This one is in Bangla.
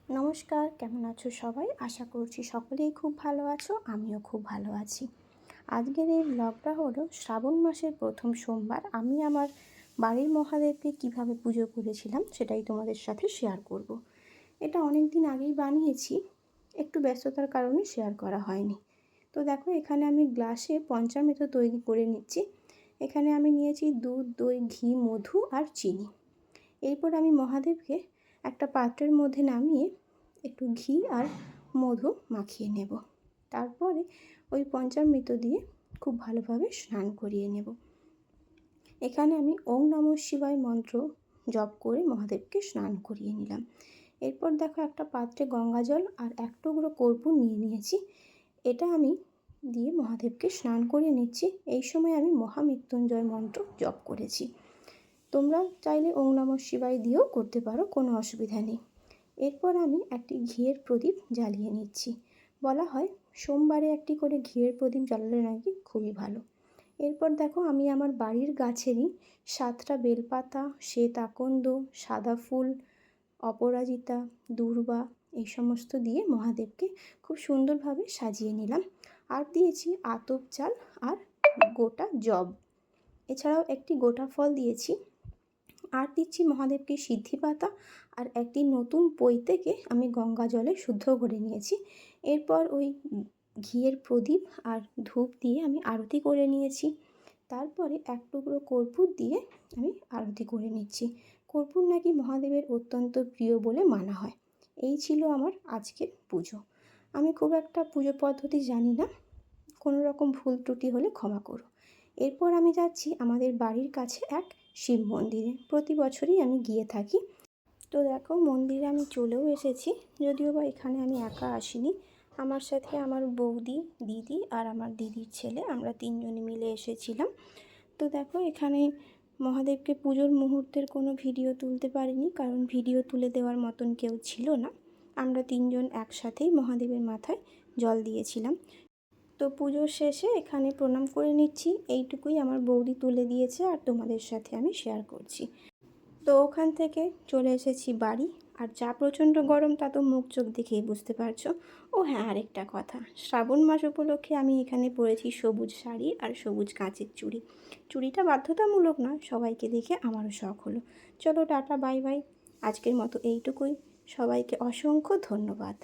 নমস্কার, কেমন আছো সবাই? আশা করছি সকলেই খুব ভালো আছো, আমিও খুব ভালো আছি। আজকের এই ব্লগটা হলো শ্রাবণ মাসের প্রথম সোমবার। আমি আমার বাড়ির মহাদেবকে কিভাবে পুজো করেছিলাম সেটাই তোমাদের সাথে শেয়ার করব। এটা অনেক দিন আগেই বানিয়েছি, একটু ব্যস্ততার কারণে শেয়ার করা হয়নি। তো দেখো, এখানে আমি গ্লাসে পঞ্চামৃত তৈরি করে নিচ্ছি। এখানে আমি নিয়েছি দুধ, দই, ঘি, মধু আর চিনি। এরপর আমি মহাদেবকে একটা পাত্রের মধ্যে নামিয়ে একটু ঘি আর মধু মাখিয়ে নেব। তারপরে ওই পঞ্চামৃত দিয়ে খুব ভালোভাবে স্নান করিয়ে নেব। এখানে আমি ওম নমঃ শিবায় মন্ত্র জপ করে মহাদেবকে স্নান করিয়ে নিলাম। এরপর দেখো, একটা পাত্রে গঙ্গা জল আর এক টুকরো কর্পূর নিয়ে নিয়েছি। এটা আমি দিয়ে মহাদেবকে স্নান করিয়ে নিচ্ছি। এই সময় আমি মহামৃত্যুঞ্জয় মন্ত্র জপ করেছি। তোমরা চাইলে ওম নমঃ শিবায় দিয়েও করতে পারো, কোনো অসুবিধা নেই। এরপর আমি একটি ঘিয়ের প্রদীপ জ্বালিয়ে নিচ্ছি। বলা হয় সোমবারে একটি করে ঘিয়ের প্রদীপ জ্বালালে নাকি খুবই ভালো। এরপর দেখো, আমি আমার বাড়ির গাছেরই 7টা বেলপাতা, শ্বেত আকন্দ, সাদা ফুল, অপরাজিতা, দূর্বা এই সমস্ত দিয়ে মহাদেবকে খুব সুন্দরভাবে সাজিয়ে নিলাম। আর দিয়েছি আতপ চাল আর গোটা জব, এছাড়াও একটি গোটা ফল দিয়েছি। আর দিচ্ছি মহাদেবকে সিদ্ধি পাতা আর একটি নতুন পই থেকে আমি গঙ্গা জলে শুদ্ধ করে নিয়েছি। এরপর ওই ঘিয়ের প্রদীপ আর ধূপ দিয়ে আমি আরতি করে নিয়েছি। তারপরে এক টুকরো কর্পূর দিয়ে আমি আরতি করে নিচ্ছি। কর্পূর নাকি মহাদেবের অত্যন্ত প্রিয় বলে মানা হয়। এই ছিল আমার আজকের পুজো। আমি খুব একটা পুজো পদ্ধতি জানি না, কোনো রকম ভুল ত্রুটি হলে ক্ষমা করো। এরপর আমি যাচ্ছি আমাদের বাড়ির কাছে এক শিব মন্দিরে। প্রতি বছরই আমি গিয়ে থাকি। তো দেখো, মন্দিরে আমি চলেও এসেছি। যদিও বা এখানে আমি একা আসিনি, আমার সাথে আমার বৌদি, দিদি আর আমার দিদির ছেলে, আমরা 3জনে মিলে এসেছিলাম। তো দেখো, এখানে মহাদেবকে পুজোর মুহূর্তের কোনো ভিডিও তুলতে পারিনি, কারণ ভিডিও তুলে দেওয়ার মতন কেউ ছিল না। আমরা 3জন একসাথেই মহাদেবের মাথায় জল দিয়েছিলাম। তো পুজোর শেষে এখানে প্রণাম করে নিচ্ছি। এইটুকুই আমার বৌদি তুলে দিয়েছে আর তোমাদের সাথে আমি শেয়ার করছি। তো ওখান থেকে চলে এসেছি বাড়ি। আর যা প্রচণ্ড গরম তা তো মুখ চোখ দেখেই বুঝতে পারছো। ও হ্যাঁ, আরেকটা কথা, শ্রাবণ মাস উপলক্ষে আমি এখানে পরেছি সবুজ শাড়ি আর সবুজ কাঁচের চুড়ি। চুড়িটা বাধ্যতামূলক না, সবাইকে দেখে আমারও শখ হলো। চলো টাটা, বাই বাই। আজকের মতো এইটুকুই। সবাইকে অসংখ্য ধন্যবাদ।